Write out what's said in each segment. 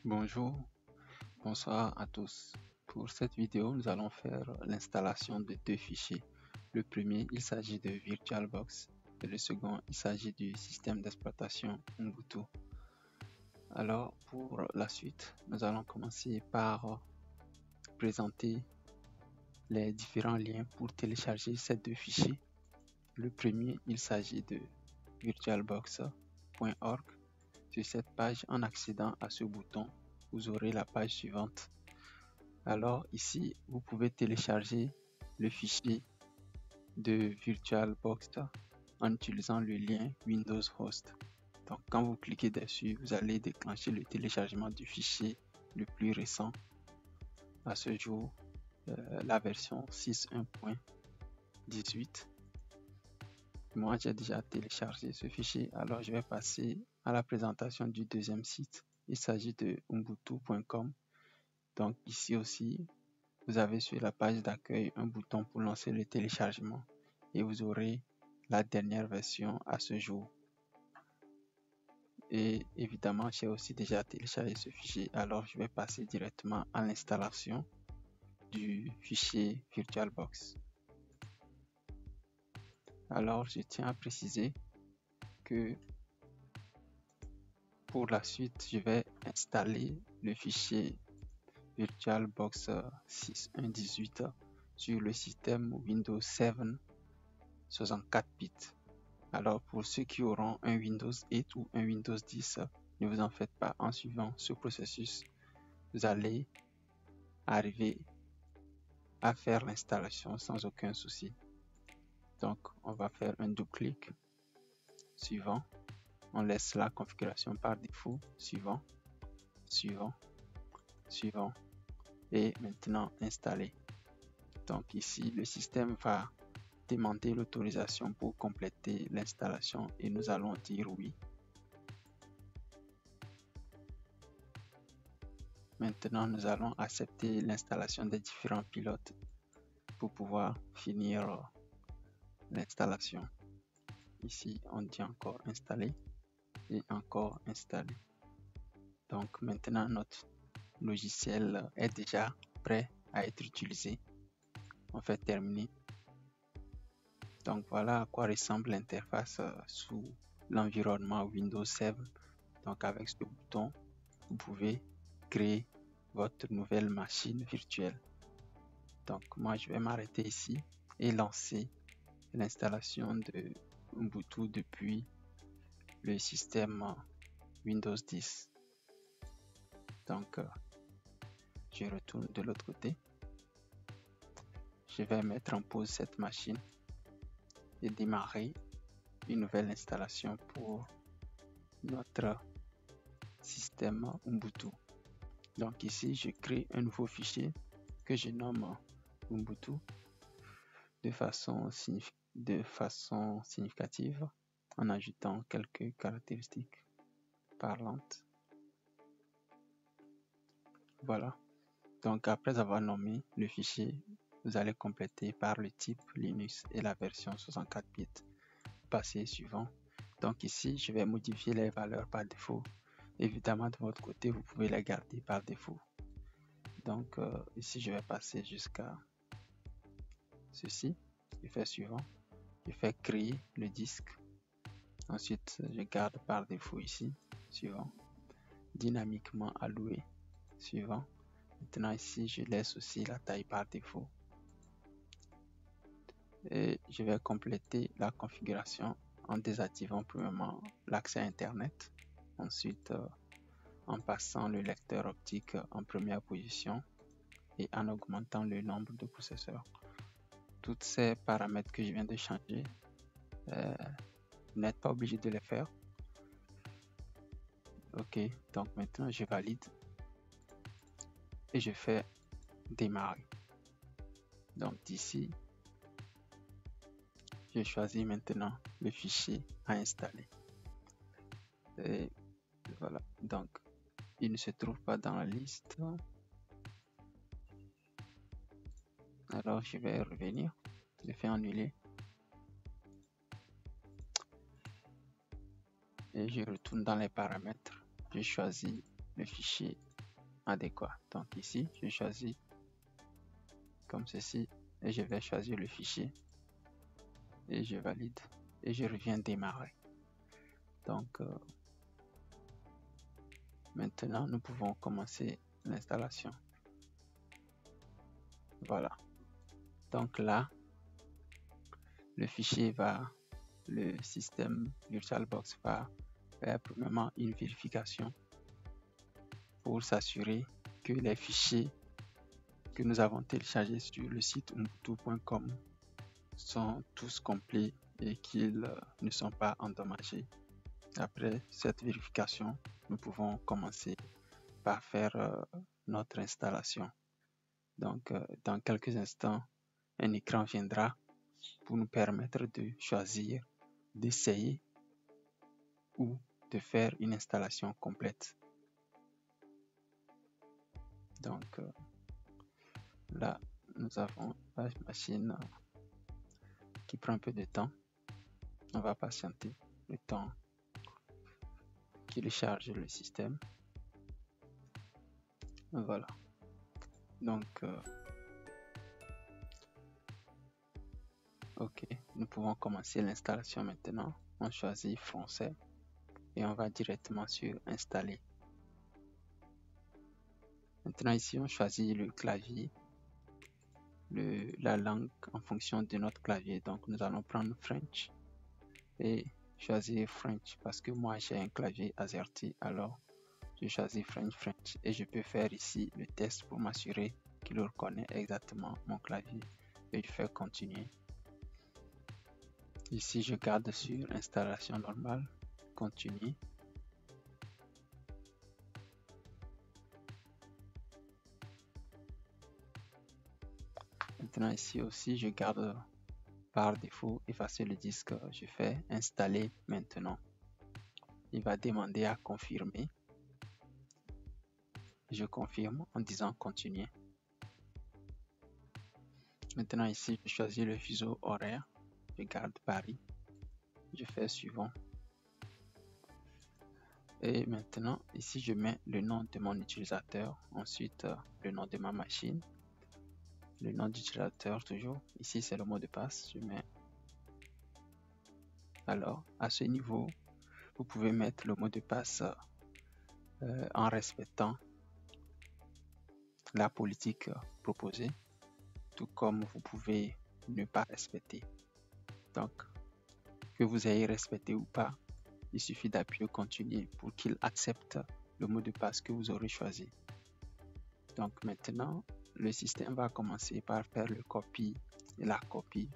Bonjour, bonsoir à tous. Pour cette vidéo, nous allons faire l'installation de deux fichiers. Le premier, il s'agit de VirtualBox et le second, il s'agit du système d'exploitation Ubuntu. Alors, pour la suite, nous allons commencer par présenter les différents liens pour télécharger ces deux fichiers. Le premier, il s'agit de virtualbox.org. Sur cette page, en accédant à ce bouton, vous aurez la page suivante. Alors ici, vous pouvez télécharger le fichier de VirtualBox en utilisant le lien Windows Host. Donc quand vous cliquez dessus, vous allez déclencher le téléchargement du fichier le plus récent. À ce jour, la version 6.1.18. Moi, j'ai déjà téléchargé ce fichier, alors je vais passer à la présentation du deuxième site. Il s'agit de ubuntu.com. Donc ici aussi, vous avez sur la page d'accueil un bouton pour lancer le téléchargement et vous aurez la dernière version à ce jour. Et évidemment, j'ai aussi déjà téléchargé ce fichier, alors je vais passer directement à l'installation du fichier VirtualBox. Alors, je tiens à préciser que pour la suite, je vais installer le fichier VirtualBox 6.1.18 sur le système Windows 7 64 bits. Alors pour ceux qui auront un Windows 8 ou un Windows 10, ne vous en faites pas. En suivant ce processus, vous allez arriver à faire l'installation sans aucun souci. Donc on va faire un double clic. Suivant, on laisse la configuration par défaut. Suivant, suivant, suivant. Et maintenant installer. Donc ici, le système va demander l'autorisation pour compléter l'installation et nous allons dire oui. Maintenant, nous allons accepter l'installation des différents pilotes pour pouvoir finir l'installation. Ici, on dit encore installer et encore installer. Donc maintenant, notre logiciel est déjà prêt à être utilisé. On fait terminer. Donc voilà à quoi ressemble l'interface sous l'environnement Windows 7. Donc avec ce bouton, vous pouvez créer votre nouvelle machine virtuelle. Donc moi je vais m'arrêter ici et lancer l'installation de Ubuntu depuis le système Windows 10. Donc je retourne de l'autre côté. Je vais mettre en pause cette machine et démarrer une nouvelle installation pour notre système Ubuntu. Donc ici, je crée un nouveau fichier que je nomme Ubuntu de façon significative en ajoutant quelques caractéristiques parlantes. Voilà. Donc après avoir nommé le fichier, vous allez compléter par le type Linux et la version 64 bits. Passer suivant. Donc ici, je vais modifier les valeurs par défaut. Évidemment, de votre côté, vous pouvez les garder par défaut. Donc ici, je vais passer jusqu'à ceci. Je fais suivant. Je fais créer le disque. Ensuite, je garde par défaut ici. Suivant. Dynamiquement alloué. Suivant. Maintenant ici, je laisse aussi la taille par défaut. Et je vais compléter la configuration en désactivant premièrement l'accès Internet. Ensuite, en passant le lecteur optique en première position et en augmentant le nombre de processeurs. Tous ces paramètres que je viens de changer, vous n'êtes pas obligé de les faire. Ok, donc maintenant je valide et je fais démarrer. Donc d'ici, je choisis maintenant le fichier à installer. Et voilà, donc il ne se trouve pas dans la liste. Alors je vais revenir, je fais annuler. Et je retourne dans les paramètres. Je choisis le fichier adéquat. Donc ici, je choisis comme ceci et je vais choisir le fichier et je valide et je reviens démarrer. Donc maintenant, nous pouvons commencer l'installation. Voilà. Donc là, le système VirtualBox va faire premièrement une vérification pour s'assurer que les fichiers que nous avons téléchargés sur le site ubuntu.com sont tous complets et qu'ils ne sont pas endommagés. Après cette vérification, nous pouvons commencer par faire notre installation. Donc, dans quelques instants, un écran viendra pour nous permettre de choisir, d'essayer ou de faire une installation complète. Donc, là, nous avons la machine qui prend un peu de temps. On va patienter le temps qu'il charge le système. Voilà. Donc, ok, nous pouvons commencer l'installation maintenant. On choisit français et on va directement sur installer. Maintenant ici, on choisit le clavier, la langue en fonction de notre clavier. Donc, nous allons prendre French et choisir French parce que moi j'ai un clavier AZERTY, alors je choisis French et je peux faire ici le test pour m'assurer qu'il reconnaît exactement mon clavier et je fais continuer. Ici je garde sur installation normale, continuer. Maintenant ici aussi je garde par défaut effacer le disque, je fais installer maintenant. Il va demander à confirmer. Je confirme en disant continuer. Maintenant ici je choisis le fuseau horaire, je garde Paris, je fais suivant. Et maintenant ici je mets le nom de mon utilisateur, ensuite le nom de ma machine, le nom d'utilisateur toujours, ici c'est le mot de passe, je mets. Alors à ce niveau vous pouvez mettre le mot de passe en respectant la politique proposée, tout comme vous pouvez ne pas respecter. Donc que vous ayez respecté ou pas, il suffit d'appuyer continuer pour qu'il accepte le mot de passe que vous aurez choisi. Donc maintenant, le système va commencer par faire la copie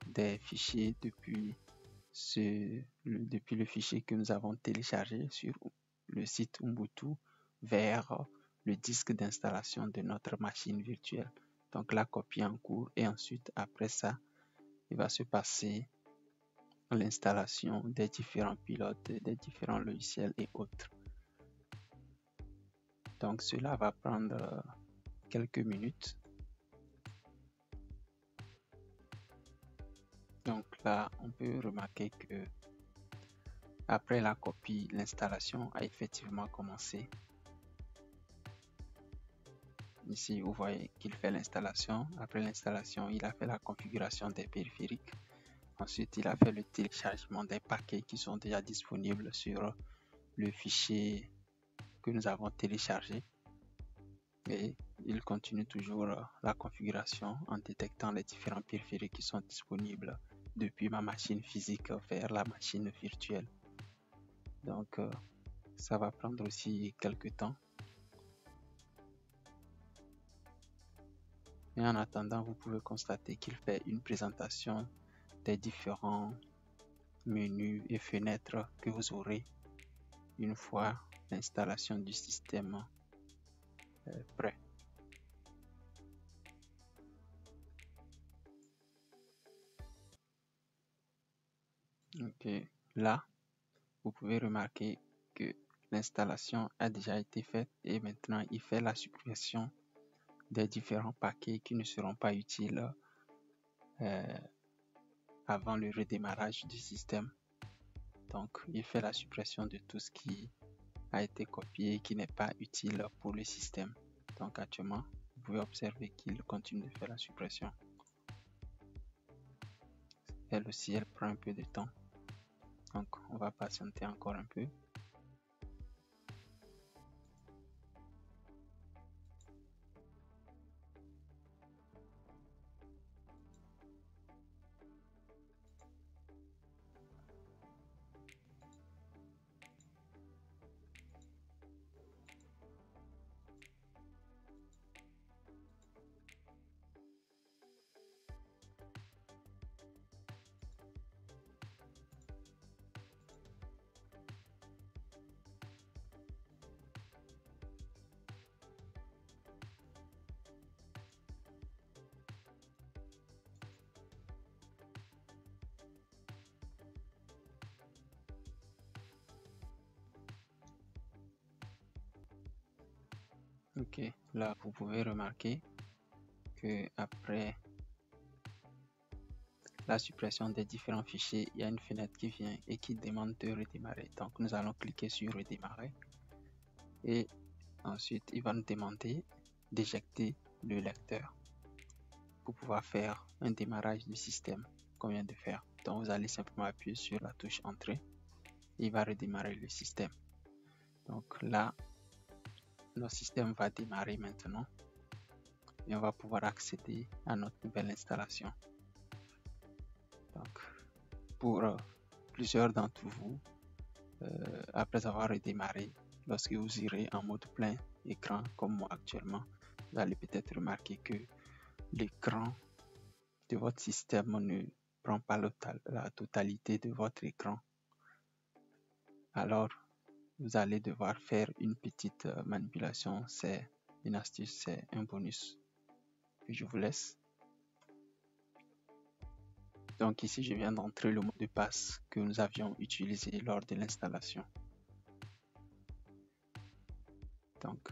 des fichiers depuis le fichier que nous avons téléchargé sur le site Ubuntu vers le disque d'installation de notre machine virtuelle. Donc la copie en cours et ensuite après ça, il va se passer l'installation des différents pilotes, des différents logiciels et autres. Donc cela va prendre quelques minutes. Donc là, on peut remarquer que après la copie, l'installation a effectivement commencé. Ici, vous voyez qu'il fait l'installation. Après l'installation, il a fait la configuration des périphériques. Ensuite, il a fait le téléchargement des paquets qui sont déjà disponibles sur le fichier que nous avons téléchargé. Et il continue toujours la configuration en détectant les différents périphériques qui sont disponibles depuis ma machine physique vers la machine virtuelle. Donc, ça va prendre aussi quelques temps. Et en attendant, vous pouvez constater qu'il fait une présentation des différents menus et fenêtres que vous aurez une fois l'installation du système prêt. Ok, là, vous pouvez remarquer que l'installation a déjà été faite et maintenant il fait la suppression des différents paquets qui ne seront pas utiles avant le redémarrage du système. Donc, il fait la suppression de tout ce qui a été copié et qui n'est pas utile pour le système. Donc actuellement, vous pouvez observer qu'il continue de faire la suppression. Elle aussi, elle prend un peu de temps. Donc on va patienter encore un peu. Ok, là vous pouvez remarquer que après la suppression des différents fichiers, il y a une fenêtre qui vient et qui demande de redémarrer. Donc nous allons cliquer sur redémarrer et ensuite il va nous demander d'éjecter le lecteur pour pouvoir faire un démarrage du système qu'on vient de faire. Donc vous allez simplement appuyer sur la touche entrée et il va redémarrer le système. Donc là, notre système va démarrer maintenant et on va pouvoir accéder à notre nouvelle installation. Donc pour plusieurs d'entre vous, après avoir redémarré, lorsque vous irez en mode plein écran comme moi actuellement, vous allez peut-être remarquer que l'écran de votre système ne prend pas la totalité de votre écran. Alors, vous allez devoir faire une petite manipulation. C'est une astuce, c'est un bonus que je vous laisse. Donc ici, je viens d'entrer le mot de passe que nous avions utilisé lors de l'installation. Donc,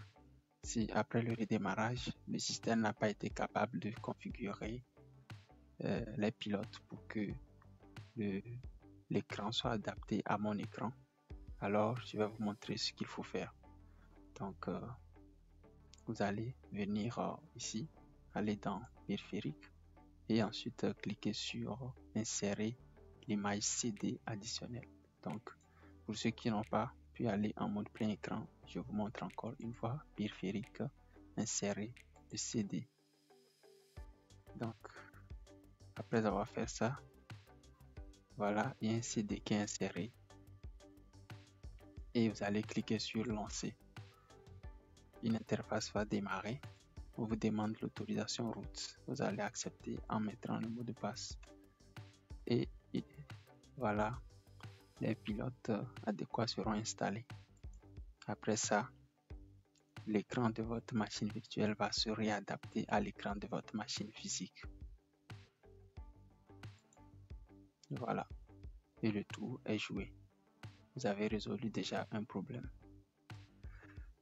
si après le redémarrage, le système n'a pas été capable de configurer les pilotes pour que l'écran soit adapté à mon écran, alors je vais vous montrer ce qu'il faut faire. Donc, vous allez venir ici, aller dans périphérique et ensuite cliquer sur insérer l'image CD additionnelle. Donc, pour ceux qui n'ont pas pu aller en mode plein écran, je vous montre encore une fois périphérique, insérer le CD. Donc, après avoir fait ça, voilà, il y a un CD qui est inséré et vous allez cliquer sur lancer. Une interface va démarrer. On vous demande l'autorisation route. Vous allez accepter en mettant le mot de passe. Et voilà, les pilotes adéquats seront installés. Après ça, l'écran de votre machine virtuelle va se réadapter à l'écran de votre machine physique. Voilà, et le tout est joué. Vous avez résolu déjà un problème.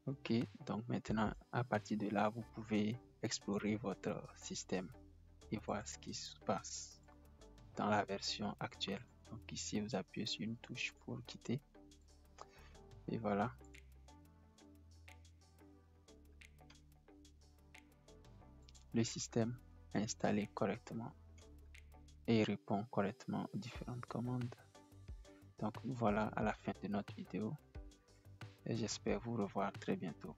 Ok, donc maintenant, à partir de là, vous pouvez explorer votre système et voir ce qui se passe dans la version actuelle. Donc ici, vous appuyez sur une touche pour quitter. Et voilà. Le système est installé correctement et répond correctement aux différentes commandes. Donc nous voilà à la fin de notre vidéo et j'espère vous revoir très bientôt.